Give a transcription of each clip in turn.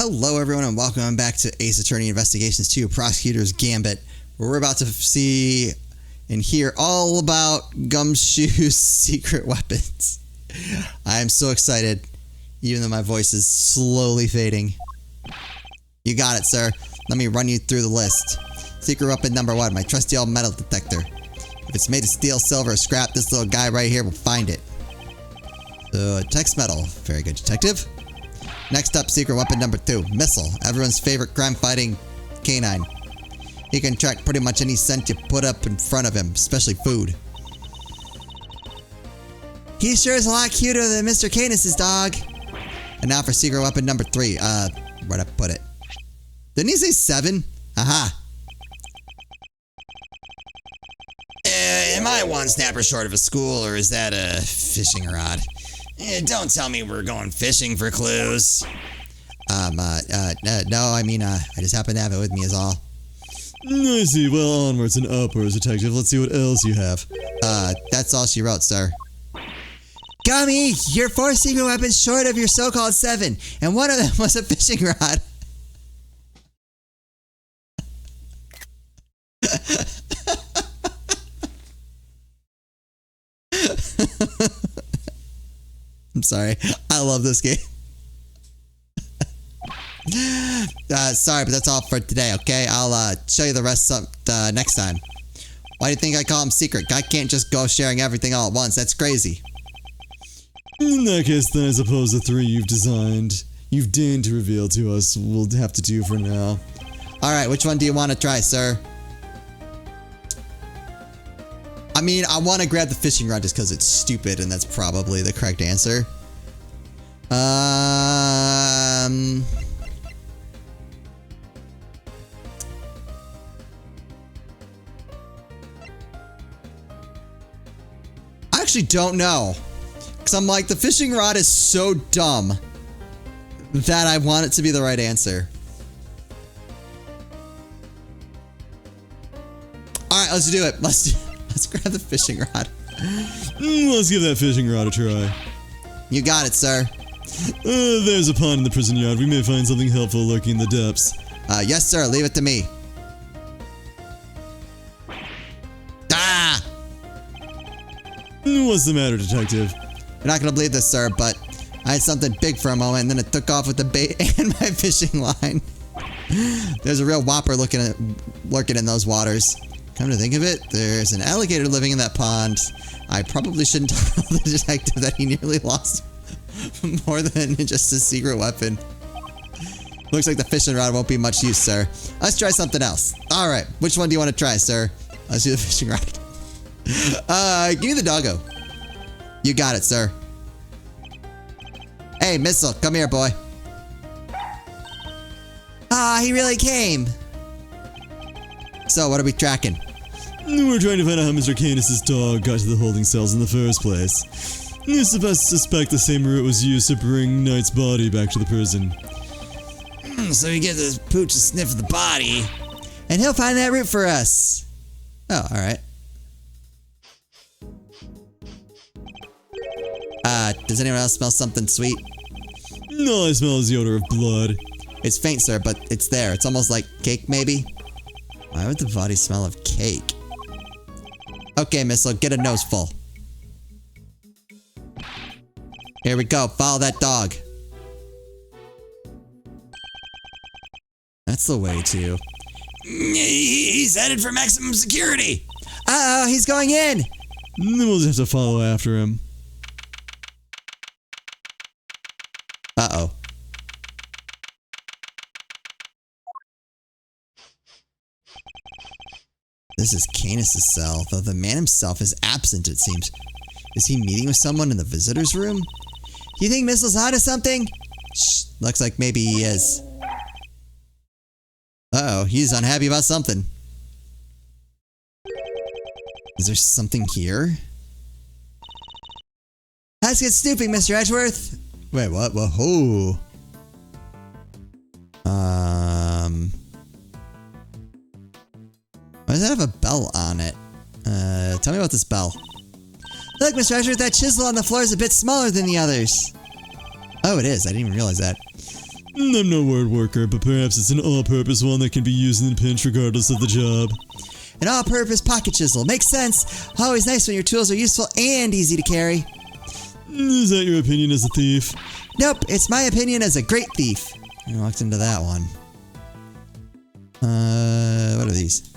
Hello everyone and welcome back to Ace Attorney Investigations 2, Prosecutor's Gambit, where we're about to see and hear all about Gumshoe's secret weapons. I am so excited, even though my voice is slowly fading. You got it, sir. Let me run you through the list. Secret weapon number 1, my trusty old metal detector. If it's made of steel, silver, or scrap, this little guy right here will find it. So, text metal. Very good, detective. Next up, secret weapon number 2, missile. Everyone's favorite crime-fighting canine. He can track pretty much any scent you put up in front of him, especially food. He sure is a lot cuter than Mr. Canis's dog. And now for secret weapon number 3. Where'd I put it? Didn't he say 7? Aha. Am I one snapper short of a school, or is that a fishing rod? Don't tell me we're going fishing for clues. No, I mean, I just happen to have it with me is all. I see. Well, onwards and upwards, detective. Let's see what else you have. That's all she wrote, sir. Gummy, you're 4 secret weapons short of your so-called 7, and one of them was a fishing rod. I'm sorry. I love this game. Sorry, but that's all for today, okay? I'll show you the rest next time. Why do you think I call them secret? I can't just go sharing everything all at once. That's crazy. In that case, then I suppose the 3 you've deigned to reveal to us, will have to do for now. Alright, which one do you want to try, sir? I mean, I want to grab the fishing rod just because it's stupid, and that's probably the correct answer. I actually don't know. Because I'm like, the fishing rod is so dumb that I want it to be the right answer. Alright, let's do it. Let's grab the fishing rod. Let's give that fishing rod a try. You got it, sir. There's a pond in the prison yard. We may find something helpful lurking in the depths. Yes, sir. Leave it to me. Ah! What's the matter, detective? You're not gonna believe this, sir, but I had something big for a moment, and then it took off with the bait and my fishing line. There's a real whopper lurking in those waters. Come to think of it, there's an alligator living in that pond. I probably shouldn't tell the detective that he nearly lost more than just his secret weapon. Looks like the fishing rod won't be much use, sir. Let's try something else. Alright, which one do you want to try, sir? Let's do the fishing rod. Give me the doggo. You got it, sir. Hey, Missile, come here, boy. Ah, he really came. So, what are we tracking? We're trying to find out how Mr. Canis's dog got to the holding cells in the first place. You suspect the same route was used to bring Knight's body back to the prison. So you get the pooch to sniff the body, and he'll find that route for us. Oh, alright. Does anyone else smell something sweet? All I smell is the odor of blood. It's faint, sir, but it's there. It's almost like cake, maybe? Why would the body smell of cake? Okay, Missile, get a nose full. Here we go. Follow that dog. That's the way to. He's headed for maximum security. Uh-oh, he's going in. Then we'll just have to follow after him. Uh-oh. This is Canis's cell, though the man himself is absent, it seems. Is he meeting with someone in the visitor's room? Do you think Missile's onto something? Shh, looks like maybe he is. Uh-oh, he's unhappy about something. Is there something here? Let's get snooping, Mr. Edgeworth. Wait, what? Whoa. Why does that have a bell on it? Tell me about this bell. Look, Mr. Edgeworth, that chisel on the floor is a bit smaller than the others. Oh, it is. I didn't even realize that. I'm no word worker, but perhaps it's an all-purpose one that can be used in a pinch regardless of the job. An all-purpose pocket chisel. Makes sense. Always nice when your tools are useful and easy to carry. Is that your opinion as a thief? Nope, it's my opinion as a great thief. I walked into that one. What are these?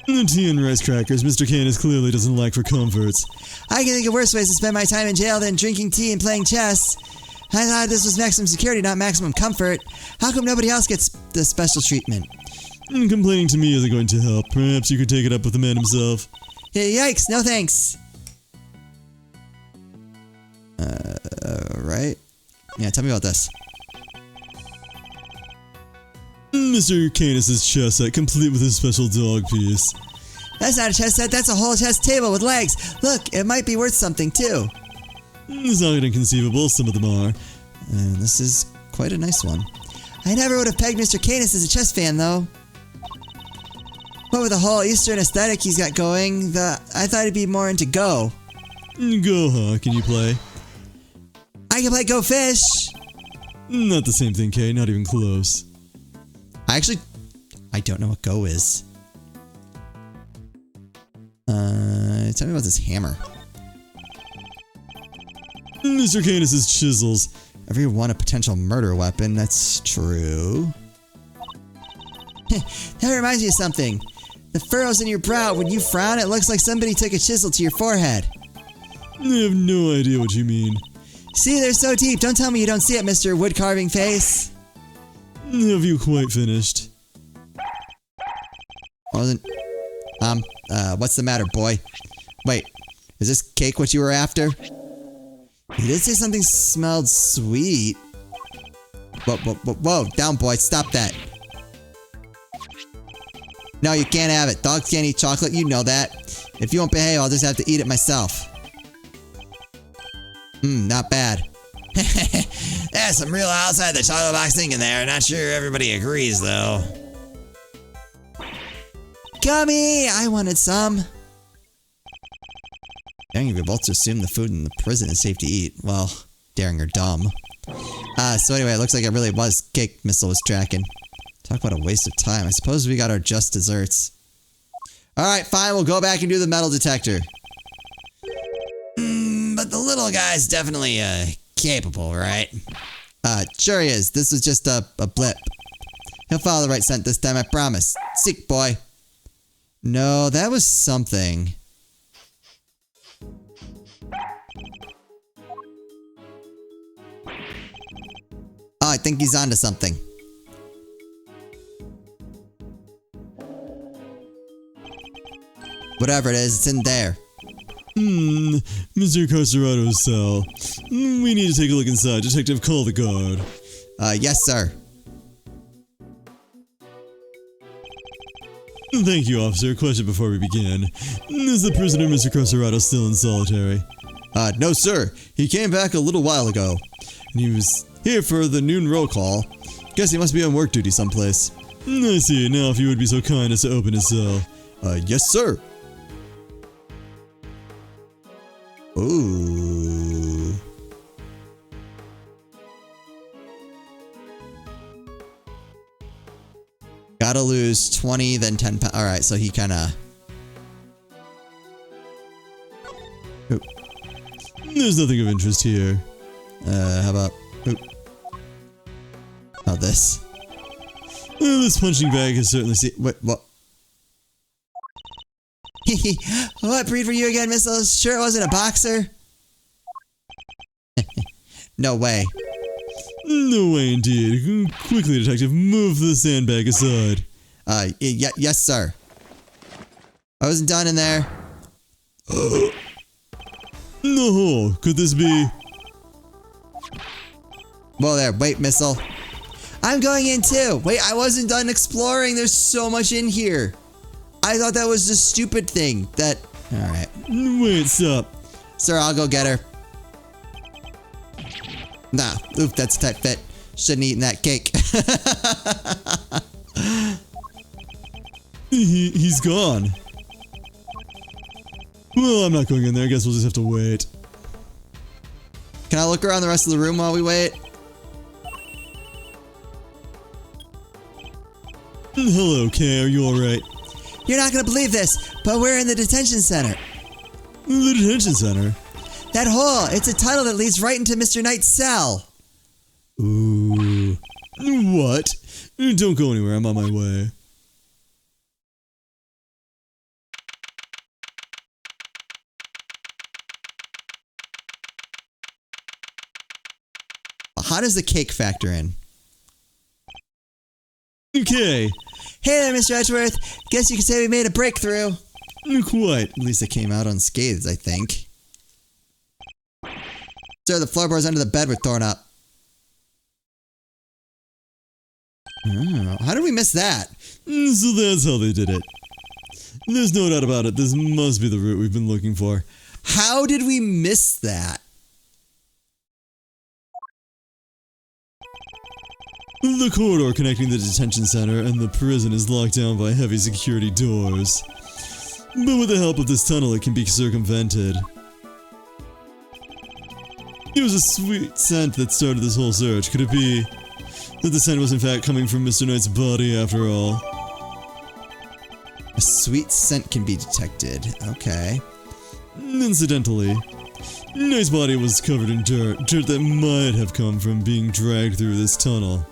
The tea and rice crackers Mr. Canis clearly doesn't like for comforts. I can think of worse ways to spend my time in jail than drinking tea and playing chess. I thought this was maximum security, not maximum comfort. How come nobody else gets the special treatment? Complaining to me isn't going to help. Perhaps you could take it up with the man himself. Yikes, no thanks. Right? Yeah, tell me about this. Mr. Canis' chess set, complete with his special dog piece. That's not a chess set, that's a whole chess table with legs. Look, it might be worth something too. It's not inconceivable, some of them are. And this is quite a nice one. I never would have pegged Mr. Canis as a chess fan though. What with the whole Eastern aesthetic he's got going, I thought he'd be more into Go. Go, huh? Can you play? I can play Go Fish! Not the same thing, Kay. Not even close. I don't know what Go is. Tell me about this hammer. Mr. Canis' chisels. Every one a potential murder weapon, that's true. That reminds me of something. The furrows in your brow, when you frown, it looks like somebody took a chisel to your forehead. I have no idea what you mean. See, they're so deep. Don't tell me you don't see it, Mr. Wood Carving Face. Have you quite finished? What's the matter, boy? Wait, is this cake what you were after? He did say something smelled sweet. Whoa, down, boy, stop that. No, you can't have it. Dogs can't eat chocolate, you know that. If you won't behave, I'll just have to eat it myself. Not bad. There's some real outside the chocolate box thinking there. Not sure everybody agrees, though. Gummy! I wanted some. Dang, if you both assume the food in the prison is safe to eat. Well, daring or dumb. So anyway, it looks like it really was cake Missile was tracking. Talk about a waste of time. I suppose we got our just desserts. Alright, fine, we'll go back and do the metal detector. But the little guy's definitely, capable, right? Sure he is. This was just a blip. He'll follow the right scent this time, I promise. Sick boy. No, that was something. Oh, I think he's onto something. Whatever it is, it's in there. Mr. Carcerato's cell. We need to take a look inside. Detective, call the guard. Yes, sir. Thank you, officer. Question before we begin. Is the prisoner, Mr. Carcerato, still in solitary? No, sir. He came back a little while ago. And he was here for the noon roll call. Guess he must be on work duty someplace. I see. Now, if you would be so kind as to open his cell. Yes, sir. Ooh. Gotta lose 20, then 10 pounds. Alright, so he kinda... Oop. There's nothing of interest here. How about... Oop. How this? This punching bag has certainly seen... Wait, what? What breed were you again, Missile? Sure it wasn't a boxer? No way. No way indeed. Quickly, detective, move the sandbag aside. Yes, sir. I wasn't done in there. No, could this be... Whoa there, wait, Missile. I'm going in too. Wait, I wasn't done exploring. There's so much in here. I thought that was the stupid thing that... Alright. Wait, stop. Sir, I'll go get her. Nah, oof, that's a tight fit. Shouldn't have eaten that cake. He's gone. Well, I'm not going in there. I guess we'll just have to wait. Can I look around the rest of the room while we wait? Hello, Kay, are you alright? You're not gonna believe this, but we're in the detention center. The detention center? That hole, it's a tunnel that leads right into Mr. Knight's cell. Ooh. What? Don't go anywhere, I'm on my way. How does the cake factor in? Okay. Hey there, Mr. Edgeworth. Guess you could say we made a breakthrough. Quite. At least it came out unscathed, I think. Sir, the floorboards under the bed were torn up. Oh, how did we miss that? So that's how they did it. There's no doubt about it, this must be the route we've been looking for. How did we miss that? The corridor connecting the detention center and the prison is locked down by heavy security doors. But with the help of this tunnel, it can be circumvented. It was a sweet scent that started this whole search. Could it be that the scent was in fact coming from Mr. Knight's body after all? A sweet scent can be detected. Okay. Incidentally, Knight's body was covered in dirt that might have come from being dragged through this tunnel.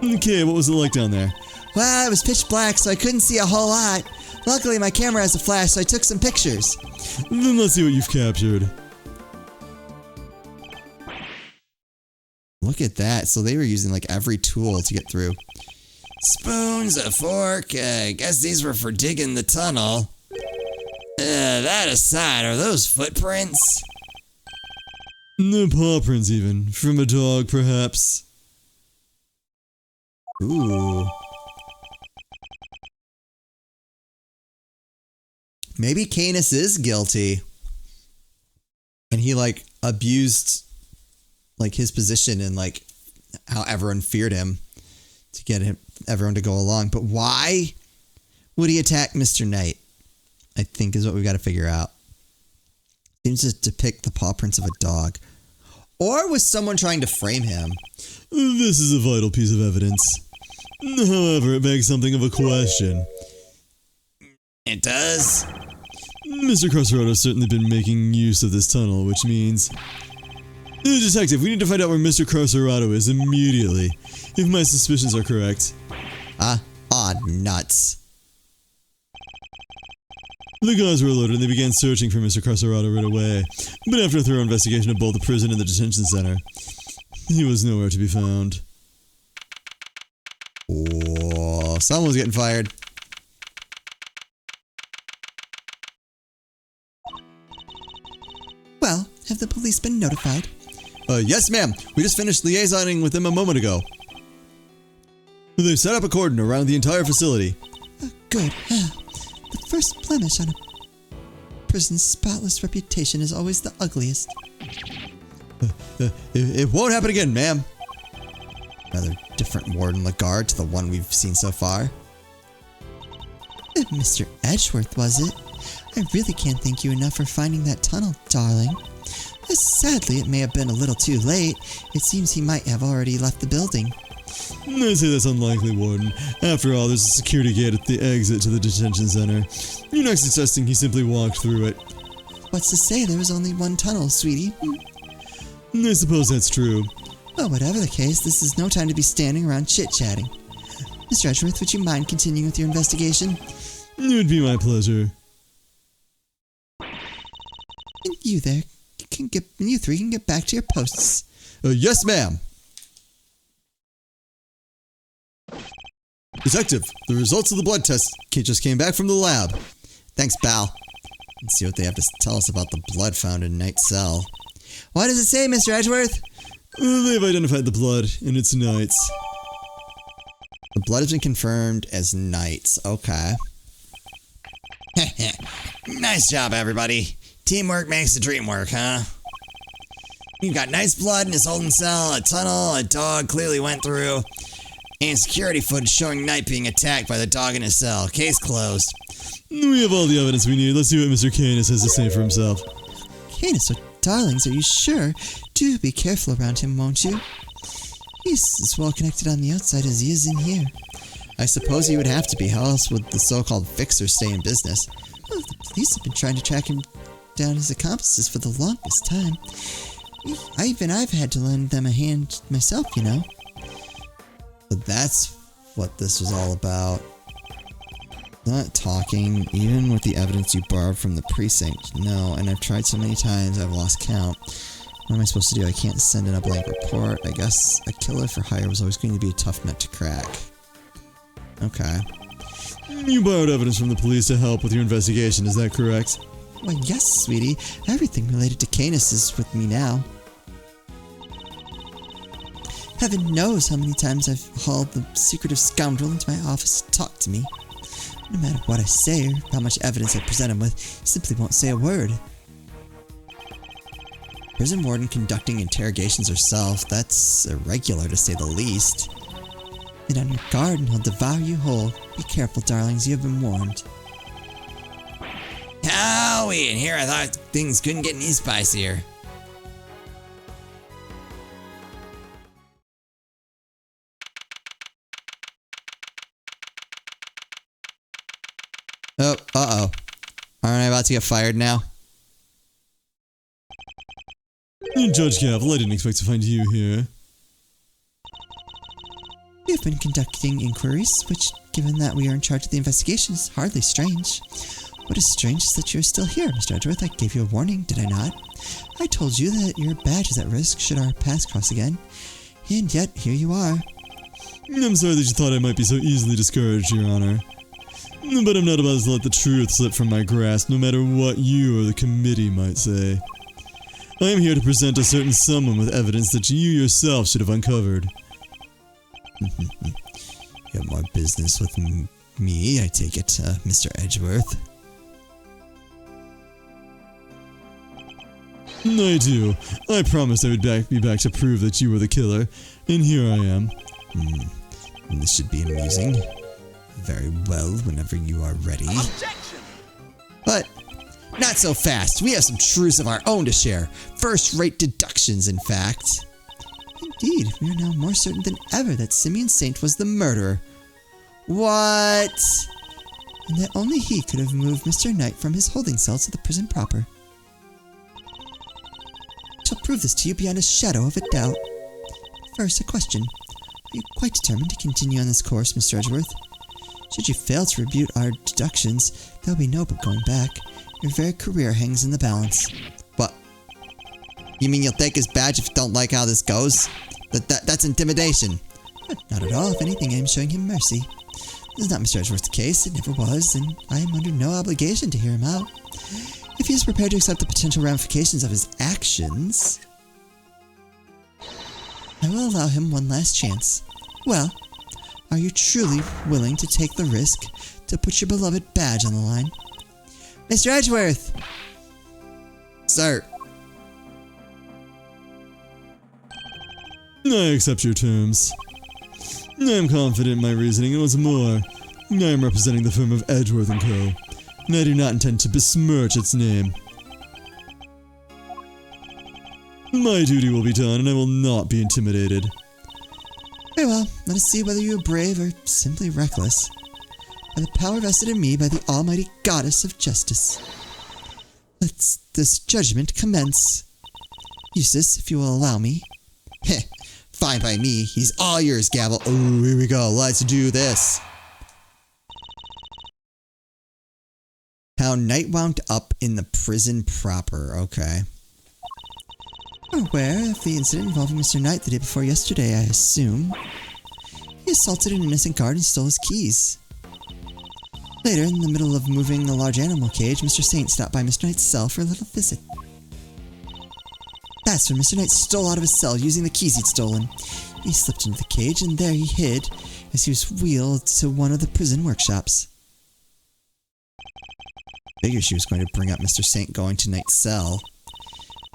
Okay, what was it like down there? Well, it was pitch black, so I couldn't see a whole lot. Luckily, my camera has a flash, so I took some pictures. Then let's see what you've captured. Look at that. So they were using like every tool to get through. Spoons, a fork. Guess these were for digging the tunnel. That aside, are those footprints? No paw prints even. From a dog, perhaps. Ooh. Maybe Canis is guilty. And he like abused like his position and like how everyone feared him to get everyone to go along. But why would he attack Mr. Knight? I think is what we've got to figure out. Seems to depict the paw prints of a dog. Or was someone trying to frame him? This is a vital piece of evidence. However, it begs something of a question. It does? Mr. Crossroad certainly been making use of this tunnel, which means... Detective, we need to find out where Mr. Crossroad is immediately, if my suspicions are correct. Nuts. The guards were alerted and they began searching for Mr. Crossroad right away, but after a thorough investigation of both the prison and the detention center, he was nowhere to be found. Oh, someone's getting fired. Well, have the police been notified? Yes, ma'am. We just finished liaisoning with them a moment ago. They've set up a cordon around the entire facility. Good. The first blemish on a prison's spotless reputation is always the ugliest. It won't happen again, ma'am. Rather different warden Lagarde to the one we've seen so far. Mr. Edgeworth, was it? I really can't thank you enough for finding that tunnel, darling. Sadly, it may have been a little too late. It seems he might have already left the building. I'd say that's unlikely, Warden. After all, there's a security gate at the exit to the detention center. You're not suggesting he simply walked through it. What's to say there was only one tunnel, sweetie? I suppose that's true. Well, whatever the case, this is no time to be standing around chit-chatting. Mr. Edgeworth, would you mind continuing with your investigation? It would be my pleasure. And you there, you three can get back to your posts. Yes, ma'am. Detective, the results of the blood test just came back from the lab. Thanks, pal. Let's see what they have to tell us about the blood found in Knight's cell. What does it say, Mr. Edgeworth? They've identified the blood, and it's Knight's. The blood has been confirmed as Knight's. Okay. Nice job, everybody. Teamwork makes the dream work, huh? You've got Knight's blood in his holding cell, a tunnel a dog clearly went through, and security footage showing Knight being attacked by the dog in his cell. Case closed. We have all the evidence we need. Let's see what Mr. Canis has to say for himself. Canis, oh darlings, are you sure? Do be careful around him, won't you? He's as well connected on the outside as he is in here. I suppose he would have to be. How else would the so-called fixer stay in business? Well, the police have been trying to track him down his accomplices for the longest time. I've had to lend them a hand myself, you know. But that's what this was all about. Not talking, even with the evidence you borrowed from the precinct. No, and I've tried so many times I've lost count. What am I supposed to do? I can't send in a blank report. I guess a killer for hire was always going to be a tough nut to crack. Okay. You borrowed evidence from the police to help with your investigation, is that correct? Why, yes, sweetie. Everything related to Canis is with me now. Heaven knows how many times I've hauled the secretive scoundrel into my office to talk to me. No matter what I say or how much evidence I present him with, he simply won't say a word. Prison warden conducting interrogations herself, that's irregular to say the least. Get on your guard and he'll devour you whole. Be careful, darlings, you have been warned. Howie, and here I thought things couldn't get any spicier. Oh, uh-oh. Aren't I about to get fired now? Judge Gavel, I didn't expect to find you here. We have been conducting inquiries, which, given that we are in charge of the investigation, is hardly strange. What is strange is that you're still here, Mr. Edgeworth. I gave you a warning, did I not? I told you that your badge is at risk should our paths cross again. And yet, here you are. I'm sorry that you thought I might be so easily discouraged, Your Honor. But I'm not about to let the truth slip from my grasp, no matter what you or the committee might say. I am here to present a certain someone with evidence that you yourself should have uncovered. You have more business with me, I take it, Mr. Edgeworth. I do. I promised I would be back to prove that you were the killer, and here I am. And this should be amusing. Very well, whenever you are ready. Objection! But not so fast. We have some truths of our own to share. First-rate deductions, in fact. Indeed, we are now more certain than ever that Simeon Saint was the murderer. What? And that only he could have moved Mr. Knight from his holding cell to the prison proper. I shall prove this to you beyond a shadow of a doubt. First, a question. Are you quite determined to continue on this course, Mr. Edgeworth? Should you fail to rebut our deductions, there'll be no but going back. Your very career hangs in the balance. What? You mean you'll take his badge if you don't like how this goes? That's intimidation. Not at all. If anything, I am showing him mercy. This is not Mr. Edgeworth's case. It never was, and I am under no obligation to hear him out. If he is prepared to accept the potential ramifications of his actions, I will allow him one last chance. Well, are you truly willing to take the risk to put your beloved badge on the line? Mr. Edgeworth! Sir. I accept your terms. I am confident in my reasoning, and what's more, I am representing the firm of Edgeworth & Co., and I do not intend to besmirch its name. My duty will be done, and I will not be intimidated. Very well, let us see whether you are brave or simply reckless. By the power vested in me by the almighty goddess of justice. Let this judgment commence. Eustace, if you will allow me. Heh, fine by me. He's all yours, Gavel. Oh, here we go. Let's do this. How Knight wound up in the prison proper. Okay. You're aware of the incident involving Mr. Knight the day before yesterday, I assume. He assaulted an innocent guard and stole his keys. Later, in the middle of moving a large animal cage, Mr. Saint stopped by Mr. Knight's cell for a little visit. That's when Mr. Knight stole out of his cell using the keys he'd stolen. He slipped into the cage, and there he hid as he was wheeled to one of the prison workshops. Figured she was going to bring up Mr. Saint going to Knight's cell.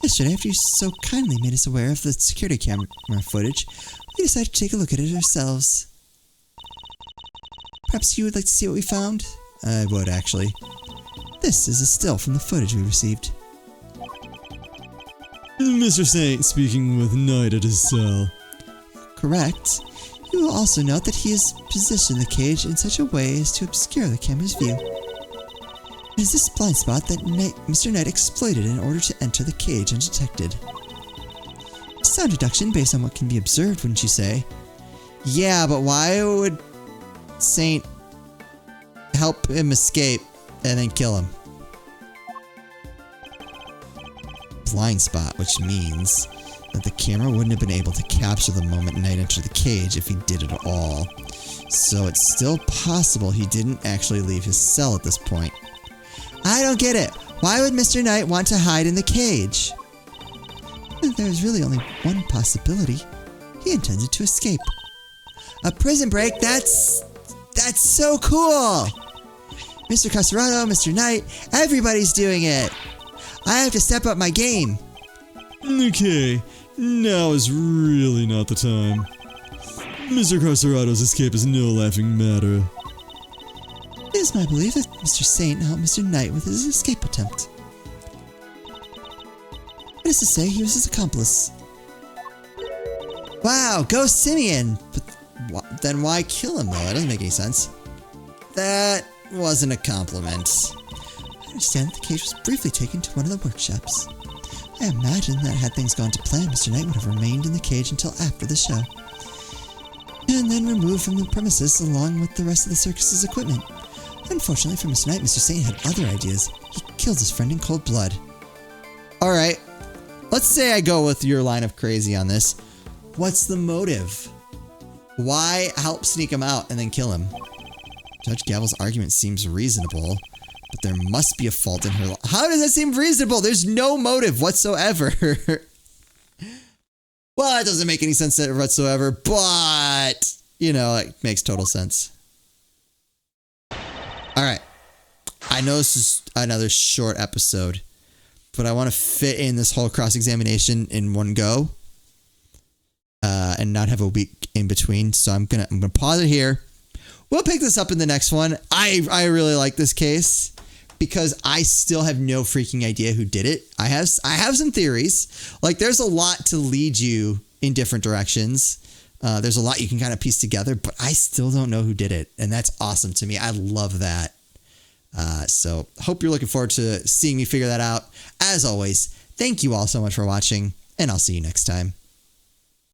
Yesterday, after you so kindly made us aware of the security camera footage, we decided to take a look at it ourselves. Perhaps you would like to see what we found? I would, actually. This is a still from the footage we received. Mr. Saint speaking with Knight at his cell. Correct. You will also note that he has positioned the cage in such a way as to obscure the camera's view. It is this blind spot that Mr. Knight exploited in order to enter the cage undetected. Sound deduction based on what can be observed, wouldn't you say? Yeah, but why would Saint help him escape and then kill him? Blind spot, which means that the camera wouldn't have been able to capture the moment Knight entered the cage if he did it at all. So it's still possible he didn't actually leave his cell at this point. I don't get it. Why would Mr. Knight want to hide in the cage? There's really only one possibility. He intended to escape. A prison break? That's so cool! Mr. Caserato, Mr. Knight, everybody's doing it! I have to step up my game. Okay, now is really not the time. Mr. Carcerato's escape is no laughing matter. It is my belief that Mr. Saint helped Mr. Knight with his escape attempt. That is to say, he was his accomplice. Wow, go Simeon! But then why kill him though? That doesn't make any sense. That wasn't a compliment. I understand that the cage was briefly taken to one of the workshops. I imagine that had things gone to plan, Mr. Knight would have remained in the cage until after the show. And then removed from the premises along with the rest of the circus's equipment. Unfortunately for Mr. Knight, Mr. Saint had other ideas. He killed his friend in cold blood. Alright, let's say I go with your line of crazy on this. What's the motive? Why help sneak him out and then kill him? Judge Gavel's argument seems reasonable, but there must be a fault in her. How does that seem reasonable? There's no motive whatsoever. Well, it doesn't make any sense whatsoever, but, you know, it makes total sense. Alright. I know this is another short episode, but I want to fit in this whole cross-examination in one go. And not have a week in between, so I'm gonna pause it here. We'll pick this up in the next one. I really like this case because I still have no freaking idea who did it. I have some theories. Like, there's a lot to lead you in different directions. There's a lot you can kind of piece together, but I still don't know who did it, and that's awesome to me. I love that. So hope you're looking forward to seeing me figure that out. As always, thank you all so much for watching, and I'll see you next time.